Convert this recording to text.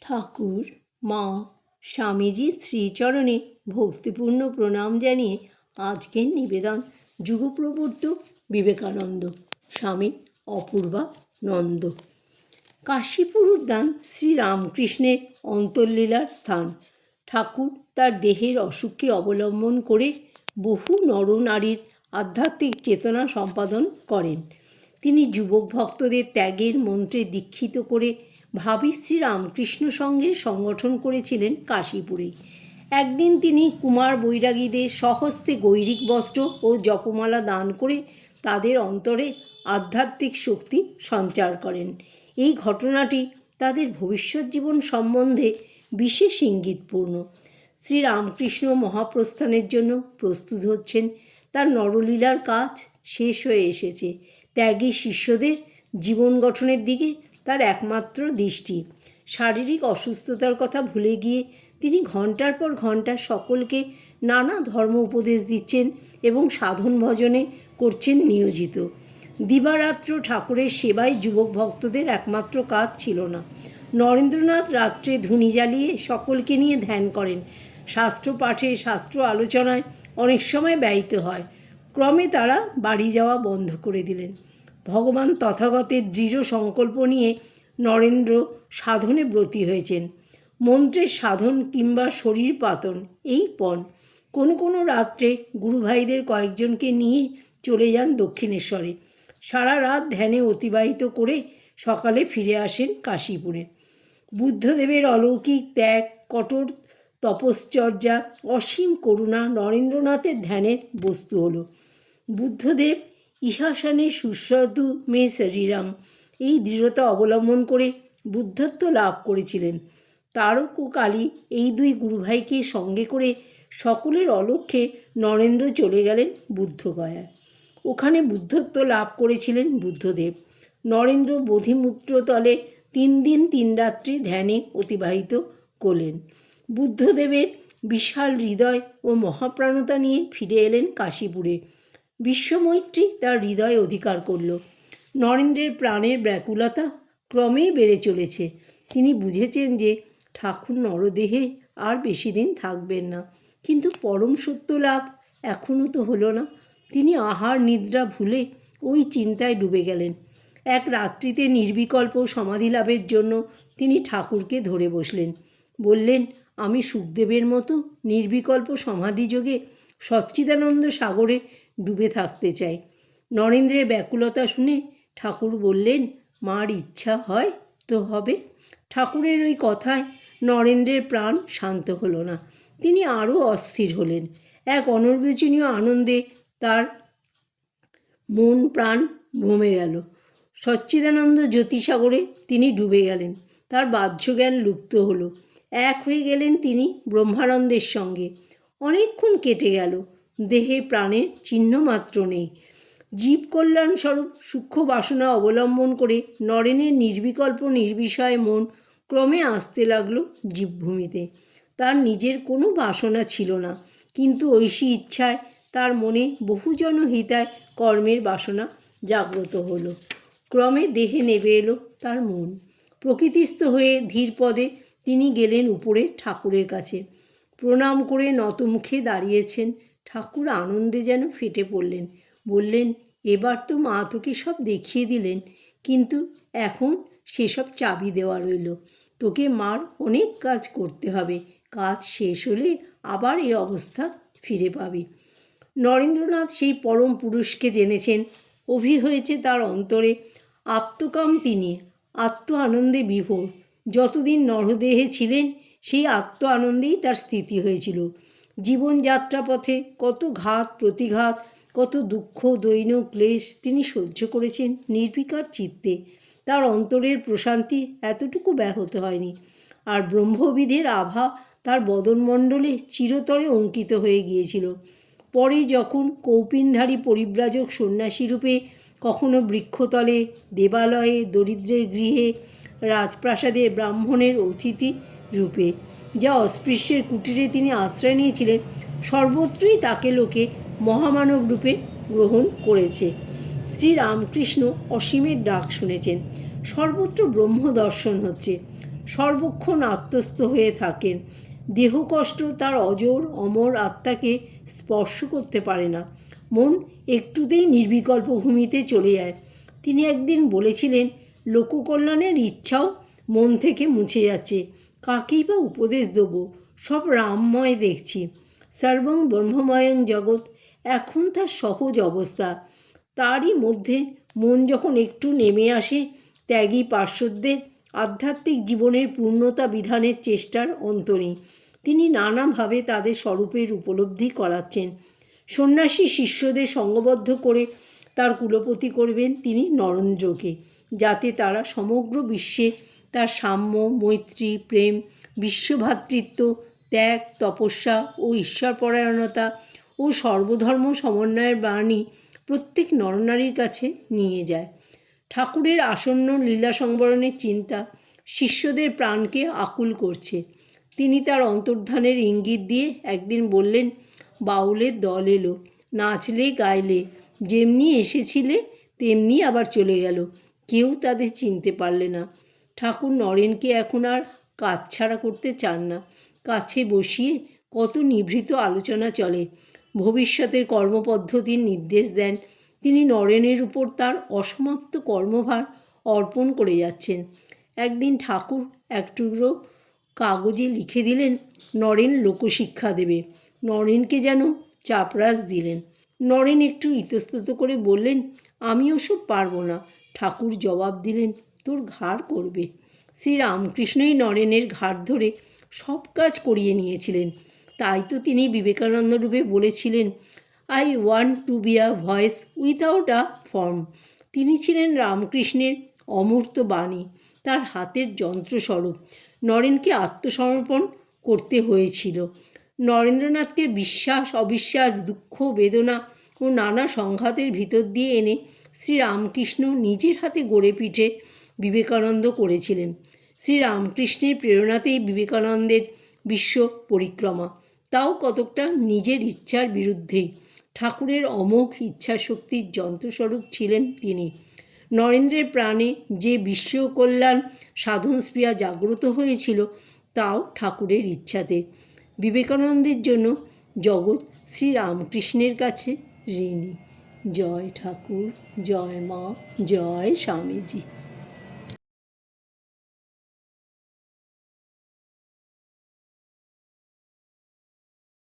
ঠাকুর, মা, স্বামীজির শ্রীচরণে ভক্তিপূর্ণ প্রণাম জানিয়ে আজকের নিবেদন যুগপ্রবর্তক বিবেকানন্দ, স্বামী অপূর্বানন্দ। কাশীপুর উদ্যান শ্রীরামকৃষ্ণের অন্তর্লীলার স্থান। ঠাকুর তার দেহের অসুখকে অবলম্বন করে বহু নরনারীর আধ্যাত্মিক চেতনা সম্পাদন করেন। তিনি যুবক ভক্তদের ত্যাগের মন্ত্রে দীক্ষিত করে ভাবী শ্রীরামকৃষ্ণ সঙ্ঘের সংগঠন করেছিলেন কাশীপুরে। একদিন তিনি কুমার বৈরাগীদের স্বহস্তে গৈরিক বস্ত্র ও জপমালা দান করে তাদের অন্তরে আধ্যাত্মিক শক্তি সঞ্চার করেন। এই ঘটনাটি তাদের ভবিষ্যৎ জীবন সম্বন্ধে বিশেষ ইঙ্গিতপূর্ণ। শ্রীরামকৃষ্ণ মহাপ্রস্থানের জন্য প্রস্তুত হচ্ছেন। তার নরলীলার কাজ শেষ হয়ে এসেছে। ত্যাগী শিষ্যদের জীবন গঠনের দিকে তার একমাত্র দৃষ্টি। শারীরিক অসুস্থতার কথা ভুলে গিয়ে তিনি ঘণ্টার পর ঘণ্টা সকলকে নানা ধর্ম উপদেশ দিচ্ছেন এবং সাধন ভজনে করছেন নিয়োজিত। দিবারাত্র ঠাকুরের সেবায় যুবক ভক্তদের একমাত্র কাজ ছিল না। নরেন্দ্রনাথ রাত্রে ধুনি জ্বালিয়ে সকলকে নিয়ে ধ্যান করেন। শাস্ত্র পাঠে, শাস্ত্র আলোচনায় অনেক সময় ব্যয়িত হয়। ক্রমে তারা বাড়ি যাওয়া বন্ধ করে দিলেন। ভগবান তথাগতের দৃঢ় সংকল্প নিয়ে নরেন্দ্র সাধনে ব্রতী হয়েছেন। মন্ত্রের সাধন কিংবা শরীর পাতন এই পণ। কোনো কোনো রাত্রে গুরুভাইদের কয়েকজনকে নিয়ে চলে যান দক্ষিণেশ্বরে। সারা রাত ধ্যানে অতিবাহিত করে সকালে ফিরে আসেন কাশীপুরে। বুদ্ধদেবের অলৌকিক ত্যাগ, কঠোর তপশ্চর্যা, অসীম করুণা নরেন্দ্রনাথের ধ্যানের বস্তু হলো। বুদ্ধদেব ইহাসানে সুস্বাদু মে শরীরম এই দৃঢ়তা অবলম্বন করে বুদ্ধত্ব লাভ করেছিলেন। তারক ও কালী এই দুই গুরুভাইকে সঙ্গে করে সকলের অলক্ষ্যে নরেন্দ্র চলে গেলেন বুদ্ধগয়ায়। ওখানে বুদ্ধত্ব লাভ করেছিলেন বুদ্ধদেব। নরেন্দ্র বোধিমূত্রতলে 3 দিন 3 রাত্রি ধ্যানে অতিবাহিত করলেন। বুদ্ধদেবের বিশাল হৃদয় ও মহাপ্রাণতা নিয়ে ফিরে এলেন কাশীপুরে। বিশ্বমৈত্রী তার হৃদয় অধিকার করল। নরেন্দ্রের প্রাণের ব্যাকুলতা ক্রমেই বেড়ে চলেছে। তিনি বুঝেছেন যে ঠাকুর নরদেহে আর বেশি দিন থাকবেন না, কিন্তু পরম সত্য লাভ এখনও তো হলো না। তিনি আহার নিদ্রা ভুলে ওই চিন্তায় ডুবে গেলেন। এক রাত্রিতে নির্বিকল্প সমাধি লাভের জন্য তিনি ঠাকুরকে ধরে বসলেন। বললেন, আমি সুখদেবের মতো নির্বিকল্প সমাধিযোগে সচ্চিদানন্দ সাগরে ডুবে থাকতে চাই। নরেন্দ্রের ব্যাকুলতা শুনে ঠাকুর বললেন, মার ইচ্ছা হয় তো হবে। ঠাকুরের ওই কথায় নরেন্দ্রের প্রাণ শান্ত হলো না। তিনি আরও অস্থির হলেন। এক অনির্বচনীয় আনন্দে তার মন প্রাণ ভ্রমে গেল। সচ্চিদানন্দ জ্যোতিসাগরে তিনি ডুবে গেলেন। তার বাহ্যজ্ঞান লুপ্ত হলো। এক হয়ে গেলেন তিনি ব্রহ্মানন্দের সঙ্গে। অনেকক্ষণ কেটে গেল। দেহে প্রাণের চিহ্নমাত্র নেই। জীব কল্যাণস্বরূপ সূক্ষ্ম বাসনা অবলম্বন করে নরেনের নির্বিকল্প নির্বিষয় মন ক্রমে আসতে লাগল জীবভূমিতে। তার নিজের কোনো বাসনা ছিল না, কিন্তু ঐশী ইচ্ছায় তার মনে বহুজনহিতায় কর্মের বাসনা জাগ্রত হলো। ক্রমে দেহে নেবে এলো তার মন। প্রকৃতিস্থ হয়ে ধীর পদে তিনি গেলেন উপরে ঠাকুরের কাছে। প্রণাম করে নতমুখে দাঁড়িয়েছেন। ঠাকুর আনন্দে যেন ফেটে পড়লেন। বললেন, এবার তো মা তোকে সব দেখিয়ে দিলেন, কিন্তু এখন সেসব চাবি দেওয়া রইল। তোকে মার অনেক কাজ করতে হবে। কাজ শেষ হলে আবার এই অবস্থা ফিরে পাবি। নরেন্দ্রনাথ সেই পরম পুরুষকে জেনেছেন। অভি হয়েছে তার অন্তরে। আত্মকাম তিনি, আত্ম আনন্দে বিভোর। যতদিন নরদেহে ছিলেন সেই আত্ম আনন্দেই তার স্থিতি হয়েছিল। জীবনযাত্রাপথে কত ঘাত প্রতিঘাত, কত দুঃখ দৈন্য ক্লেশ তিনি সহ্য করেছেন নির্বিকার চিত্তে। তার অন্তরের প্রশান্তি এতটুকু ব্যাহত হয়নি। আর ব্রহ্মবিদের আভা তার বদনমণ্ডলে চিরতরে অঙ্কিত হয়ে গিয়েছিল। পরে যখন কৌপিনধারী পরিব্রাজক সন্ন্যাসী রূপে, কখনো বৃক্ষতলে, দেবালয়ে, দরিদ্রের গৃহে, রাজপ্রাসাদে ব্রাহ্মণের অতিথি রূপে, যা অস্পৃশ্যের কুটিরে তিনি আশ্রয় নিয়েছিলেন, সর্বত্রই তাকে লোকে মহামানব রূপে গ্রহণ করেছে। শ্রীরামকৃষ্ণ অসীমের ডাক শুনেছেন। সর্বত্র ব্রহ্ম দর্শন হচ্ছে। সর্বক্ষণ আত্মস্থ হয়ে থাকেন। দেহকষ্ট তার অজর অমর আত্মাকে স্পর্শ করতে পারে না। মন একটুতেই নির্বিকল্প ভূমিতে চলে যায়। তিনি একদিন বলেছিলেন, লোককল্যাণের ইচ্ছাও মন থেকে মুছে যাচ্ছে। কাকেই বা উপদেশ দেবো, সব রামময় দেখছি। সর্বং ব্রহ্মময়ং জগৎ এখন তার সহজ অবস্থা। তারই মধ্যে মন যখন একটু নেমে আসে, ত্যাগী পার্শ্বদের আধ্যাত্মিক জীবনের পূর্ণতা বিধানের চেষ্টার অন্ত নেই। তিনি নানাভাবে তাদের স্বরূপের উপলব্ধি করাচ্ছেন। সন্ন্যাসী শিষ্যদের সঙ্গবদ্ধ করে তার কুলপতি করবেন তিনি নরেন্দ্রকে, যাতে তারা সমগ্র বিশ্বে তার সাম্য, মৈত্রী, প্রেম, বিশ্বভ্রাতৃত্ব, ত্যাগ, তপস্যা ও ঈশ্বরপরায়ণতা ও সর্বধর্ম সমন্বয়ের বাণী প্রত্যেক নরনারীর কাছে নিয়ে যায়। ঠাকুরের আসন্ন লীলা সংবরণের চিন্তা শিষ্যদের প্রাণকে আকুল করছে। তিনি তার অন্তর্ধানের ইঙ্গিত দিয়ে একদিন বললেন, বাউলের দল এলো, নাচলে গাইলে, যেমনি এসেছিলে তেমনি আবার চলে গেল, কেউ তাদের চিনতে পারলে না। ঠাকুর নরেনকে এখন আর কাজ ছাড়া করতে চান না। কাছে বসিয়ে কত নিভৃত আলোচনা চলে, ভবিষ্যতের কর্মপদ্ধতির নির্দেশ দেন। তিনি নরেনের উপর তার অসমাপ্ত কর্মভার অর্পণ করে যাচ্ছেন। একদিন ঠাকুর এক টুকরো কাগজে লিখে দিলেন, নরেন লোকশিক্ষা দেবে। নরেনকে যেন চাপরাশ দিলেন। নরেন একটু ইতস্তত করে বললেন, আমি ওসব পারবো না। ঠাকুর জবাব দিলেন, তোর ঘাড় করবে। শ্রীরামকৃষ্ণই নরেনের ঘাড় ধরে সব কাজ করিয়ে নিয়েছিলেন। তাই তো তিনি বিবেকানন্দ রূপে বলেছিলেন, I want to be a voice without a form. তিনি ছিলেন রামকৃষ্ণের অমূর্ত বাণী, তার হাতের যন্ত্রস্বরূপ। নরেনকে আত্মসমর্পণ করতে হয়েছিল। নরেন্দ্রনাথকে বিশ্বাস, অবিশ্বাস, দুঃখ, বেদনা ও নানা সংঘাতের ভিতর দিয়ে এনে শ্রীরামকৃষ্ণ নিজের হাতে গড়ে পিঠে বিবেকানন্দ করেছিলেন। শ্রীরামকৃষ্ণের প্রেরণাতেই বিবেকানন্দের বিশ্ব পরিক্রমা, তাও কতকটা নিজের ইচ্ছার বিরুদ্ধেই। ঠাকুরের অমোঘ ইচ্ছাশক্তির যন্ত্রস্বরূপ ছিলেন তিনি। নরেন্দ্রের প্রাণে যে বিশ্বকল্যাণ সাধন স্পৃহা জাগ্রত হয়েছিল, তাও ঠাকুরের ইচ্ছাতে। বিবেকানন্দের জন্য জগৎ শ্রীরামকৃষ্ণের কাছে ঋণী। জয় ঠাকুর, জয় মা, জয় স্বামীজি।